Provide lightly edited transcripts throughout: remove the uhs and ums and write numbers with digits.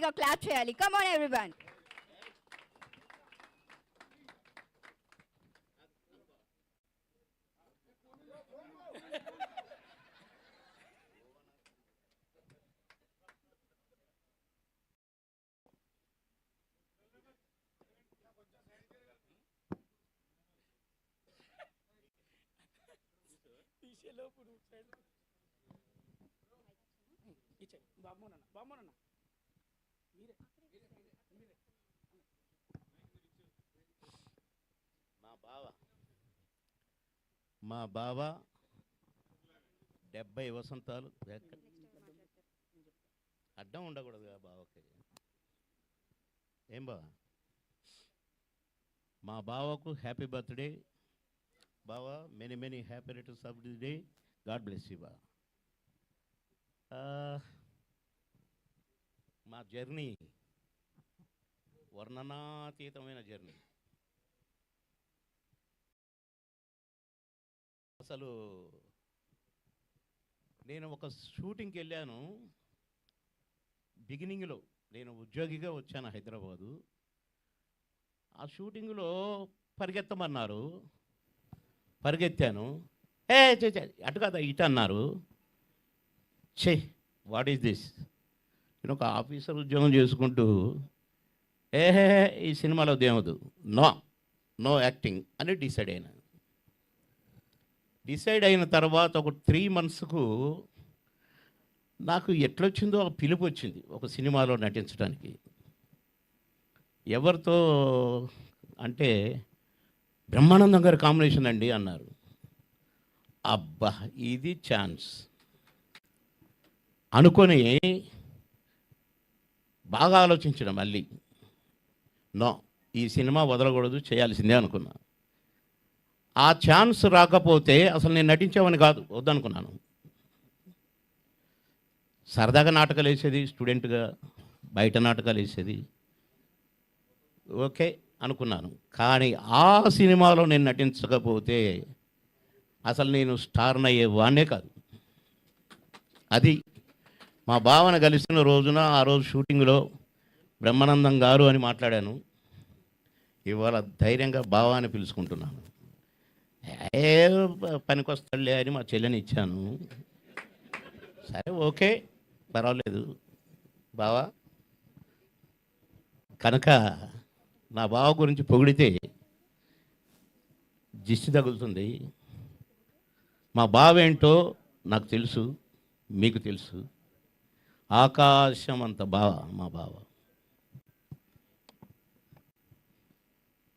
గట్టిగా క్లాప్ చేయాలి. Come on everyone. మా బావ 70 వసంతాలు అడ్డం ఉండకూడదుగా బావకి. ఏం బావా, మా బావకు హ్యాపీ బర్త్డే బావా. Many many happy returns of the day. God bless you బా. మా జర్నీ వర్ణనాతీతమైన జర్నీ. అసలు నేను ఒక షూటింగ్కి వెళ్ళాను. బిగినింగ్లో నేను ఉద్యోగిగా వచ్చాను హైదరాబాదు. ఆ షూటింగ్లో పరిగెత్తమన్నారు, పరిగెత్తాను. అటు కదా ఇటు అన్నారు. What is this? నేను ఒక ఆఫీసర్ ఉద్యోగం చేసుకుంటూ ఈ సినిమాలో దేవదు, నో యాక్టింగ్ అని డిసైడ్ అయిన తర్వాత ఒక 3 monthsకు నాకు ఎట్లొచ్చిందో ఆ పిలుపు వచ్చింది ఒక సినిమాలో నటించడానికి. ఎవరితో అంటే బ్రహ్మానందం గారి కాంబినేషన్ అండి అన్నారు. అబ్బా ఇది ఛాన్స్ అనుకొని బాగా ఆలోచించడం. మళ్ళీ ఈ సినిమా వదలకూడదు, చేయాల్సిందే అనుకున్నా. ఆ ఛాన్స్ రాకపోతే అసలు నేను నటించేవాని కాదు, వద్దనుకున్నాను. సరదాగా నాటకాలు వేసేది, స్టూడెంట్గా బయట నాటకాలు వేసేది, ఓకే అనుకున్నాను. కానీ ఆ సినిమాలో నేను నటించకపోతే అసలు నేను స్టార్ని అయ్యేవాడినే కాదు. అది మా బావను కలిసిన రోజున, ఆ రోజు షూటింగ్లో బ్రహ్మానందం గారు అని మాట్లాడాను. ఇవాళ ధైర్యంగా బావ అని పిలుచుకుంటున్నాను. పనికొస్తాడులే అని మా చెల్లెని ఇచ్చాను. సరే ఓకే పర్వాలేదు బావా. కనుక నా బావ గురించి పొగిడితే దిష్టి తగులుతుంది. మా బావ ఏంటో నాకు తెలుసు, మీకు తెలుసు. ఆకాశం అంత బావ మా బావ.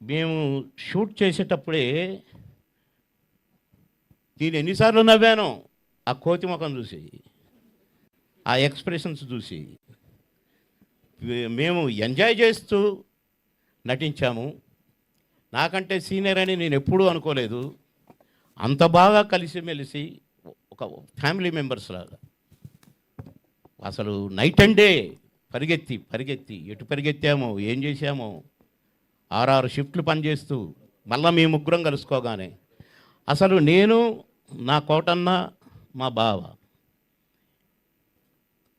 మేము షూట్ చేసేటప్పుడే నేను ఎన్నిసార్లు నవ్వాను ఆ కోతి ముఖం చూసి, ఆ ఎక్స్ప్రెషన్స్ చూసి. మేము ఎంజాయ్ చేస్తూ నటించాము. నాకంటే సీనియర్ అని నేను ఎప్పుడూ అనుకోలేదు. అంత బాగా కలిసిమెలిసి ఒక ఫ్యామిలీ మెంబర్స్ లాగా. అసలు నైట్ అండ్ డే పరిగెత్తి ఎటు పరిగెత్తామో, ఏం చేశామో, 6 షిఫ్ట్లు పనిచేస్తూ మళ్ళీ మేము ముగ్గురం కలుసుకోగానే అసలు నేను, నా కోటన్న, మా బావ.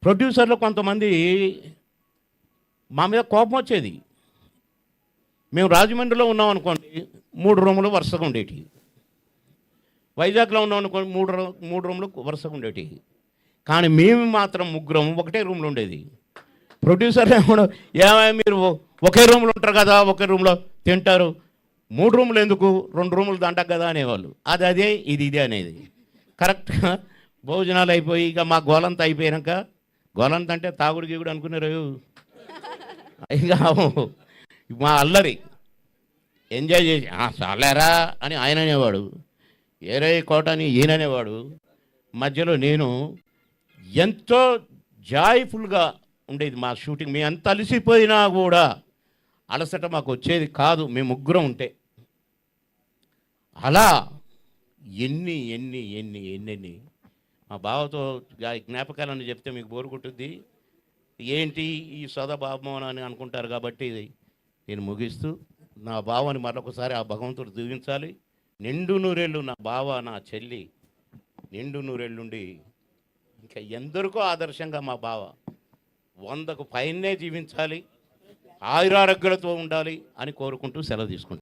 ప్రొడ్యూసర్లు కొంతమంది మా మీద కోపం వచ్చేది. మేము రాజమండ్రిలో ఉన్నాం అనుకోండి, 3 రూములు వరుసగా ఉండేవి. వైజాగ్లో ఉన్నాం అనుకోండి, 3 రూములు వరుసగా ఉండేవి. కానీ మేము మాత్రం ముగ్గురం ఒకటే రూమ్లో ఉండేది. ప్రొడ్యూసర్లు ఏమైనా మీరు ఒకే రూమ్లో ఉంటారు కదా, ఒకే రూమ్లో తింటారు, 3 రూములు ఎందుకు, 2 రూములు దండకు కదా అనేవాళ్ళు. అదే ఇది అనేది. కరెక్ట్గా భోజనాలు అయిపోయి ఇక మా గోలంతా అయిపోయాక, గోలంత అంటే తాగుడు గీగుడు అనుకున్నారు. ఇక మా అల్లరి ఎంజాయ్ చేసి చాలేరా అని ఆయన అనేవాడు, ఏరే కోట అని ఈయన అనేవాడు. మధ్యలో నేను ఎంతో జాయ్ఫుల్గా ఉండేది మా షూటింగ్. మేము ఎంత అలసిపోయినా కూడా అలసట మాకు వచ్చేది కాదు, మేము ముగ్గురం ఉంటే. అలా ఎన్ని ఎన్ని ఎన్ని ఎన్నెన్ని మా బావతో జ్ఞాపకాలని చెప్తే మీకు బోరు కొట్టుద్ది. ఏంటి ఈ సోదభావం అని అనుకుంటారు. కాబట్టి నేను ముగిస్తూ నా బావని మరొకసారి ఆ భగవంతుడు దీవించాలి. నిండు నూరేళ్ళు నా బావ, నా చెల్లి నిండు నూరేళ్ళుండి ఇంకా ఎందరికో ఆదర్శంగా మా బావ 100కు పైనే జీవించాలి, ఆయురారోగ్యాలతో ఉండాలి అని కోరుకుంటూ సెలవు తీసుకుంటాను.